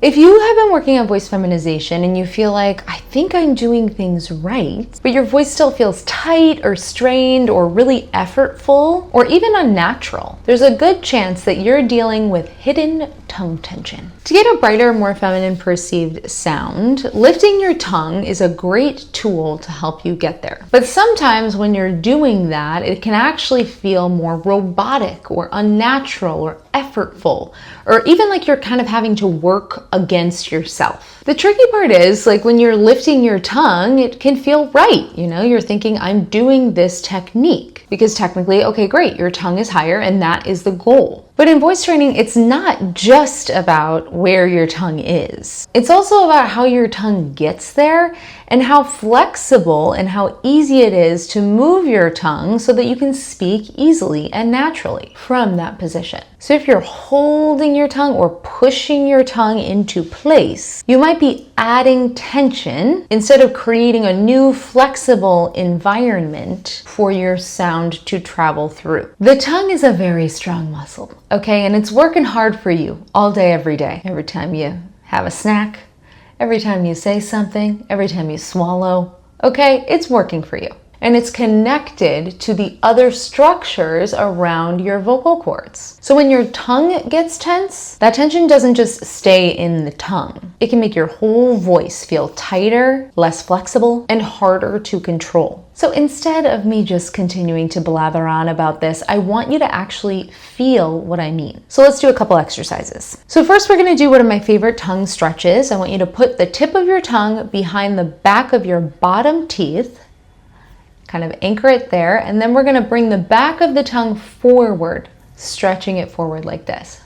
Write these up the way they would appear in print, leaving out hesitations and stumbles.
If you have been working on voice feminization and you feel like, I think I'm doing things right, but your voice still feels tight or strained or really effortful or even unnatural, there's a good chance that you're dealing with hidden tongue tension. To get a brighter, more feminine perceived sound, lifting your tongue is a great tool to help you get there. But sometimes when you're doing that, it can actually feel more robotic or unnatural or effortful, or even like you're kind of having to work against yourself. The tricky part is, like, when you're lifting your tongue, it can feel right. You're thinking, I'm doing this technique because technically, okay, great, your tongue is higher and that is the goal. But in voice training, it's not just about where your tongue is. It's also about how your tongue gets there and how flexible and how easy it is to move your tongue so that you can speak easily and naturally from that position. So if you're holding your tongue or pushing your tongue into place, you might be adding tension instead of creating a new flexible environment for your sound to travel through. The tongue is a very strong muscle, okay? And it's working hard for you all day, every day. Every time you have a snack, every time you say something, every time you swallow, okay? It's working for you. And it's connected to the other structures around your vocal cords. So when your tongue gets tense, that tension doesn't just stay in the tongue. It can make your whole voice feel tighter, less flexible, and harder to control. So instead of me just continuing to blather on about this, I want you to actually feel what I mean. So let's do a couple exercises. So first we're gonna do one of my favorite tongue stretches. I want you to put the tip of your tongue behind the back of your bottom teeth, kind of anchor it there, and then we're gonna bring the back of the tongue forward, stretching it forward like this.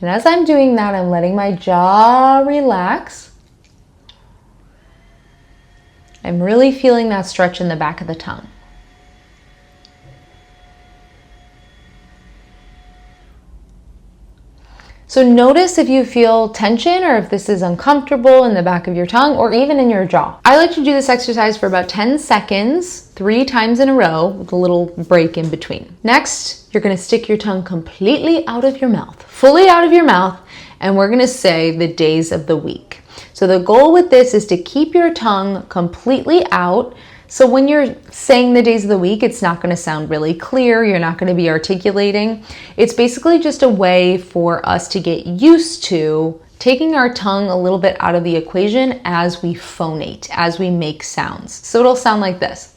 And as I'm doing that, I'm letting my jaw relax. I'm really feeling that stretch in the back of the tongue. So notice if you feel tension or if this is uncomfortable in the back of your tongue or even in your jaw. I like to do this exercise for about 10 seconds, 3 times in a row with a little break in between. Next, you're gonna stick your tongue completely out of your mouth, fully out of your mouth, and we're gonna say the days of the week. So the goal with this is to keep your tongue completely out. So when you're saying the days of the week, it's not going to sound really clear. You're not going to be articulating. It's basically just a way for us to get used to taking our tongue a little bit out of the equation as we phonate, as we make sounds. So it'll sound like this.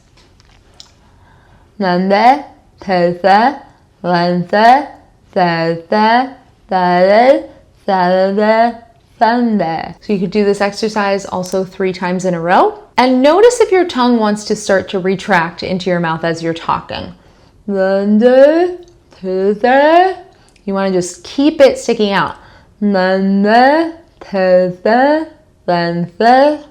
Monday, Tuesday, Wednesday, Thursday, Friday, Saturday, Sunday. So you could do this exercise also 3 times in a row. And notice if your tongue wants to start to retract into your mouth as you're talking. Monday, Tuesday. You want to just keep it sticking out. Monday, Tuesday, Wednesday.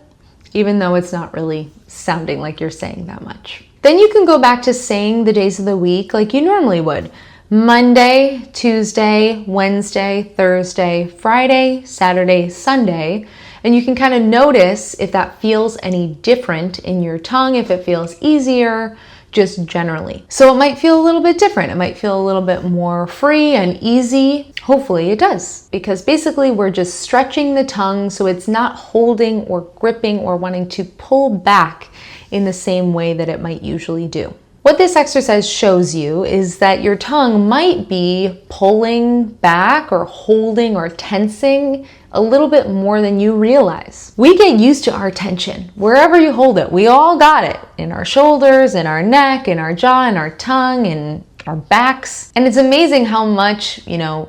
Even though it's not really sounding like you're saying that much. Then you can go back to saying the days of the week like you normally would. Monday, Tuesday, Wednesday, Thursday, Friday, Saturday, Sunday. And you can kind of notice if that feels any different in your tongue, if it feels easier, just generally. So it might feel a little bit different. It might feel a little bit more free and easy. Hopefully it does, because basically we're just stretching the tongue so it's not holding or gripping or wanting to pull back in the same way that it might usually do. What this exercise shows you is that your tongue might be pulling back or holding or tensing a little bit more than you realize. We get used to our tension wherever you hold it. We all got it in our shoulders, in our neck, in our jaw, in our tongue, in our backs. And it's amazing how much,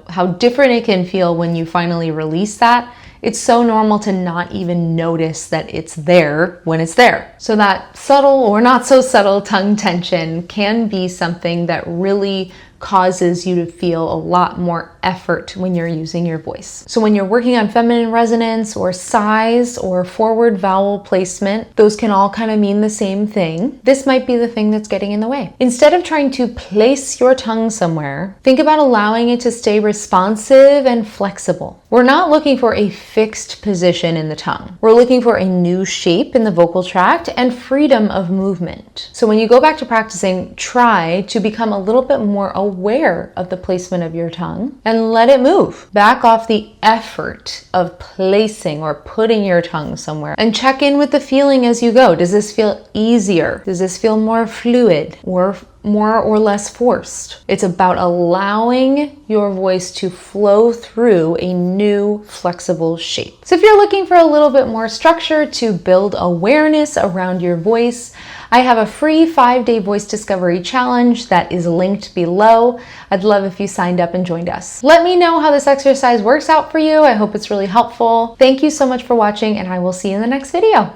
how different it can feel when you finally release that. It's so normal to not even notice that it's there when it's there. So that subtle or not so subtle tongue tension can be something that really causes you to feel a lot more effort when you're using your voice. So when you're working on feminine resonance or size or forward vowel placement, those can all kind of mean the same thing. This might be the thing that's getting in the way. Instead of trying to place your tongue somewhere, think about allowing it to stay responsive and flexible. We're not looking for a fixed position in the tongue. We're looking for a new shape in the vocal tract and freedom of movement. So when you go back to practicing, try to become a little bit more aware of the placement of your tongue and let it move. Back off the effort of placing or putting your tongue somewhere and check in with the feeling as you go. Does this feel easier? Does this feel more fluid or more or less forced? It's about allowing your voice to flow through a new flexible shape. So if you're looking for a little bit more structure to build awareness around your voice, I have a free 5-day voice discovery challenge that is linked below. I'd love if you signed up and joined us. Let me know how this exercise works out for you. I hope it's really helpful. Thank you so much for watching, and I will see you in the next video.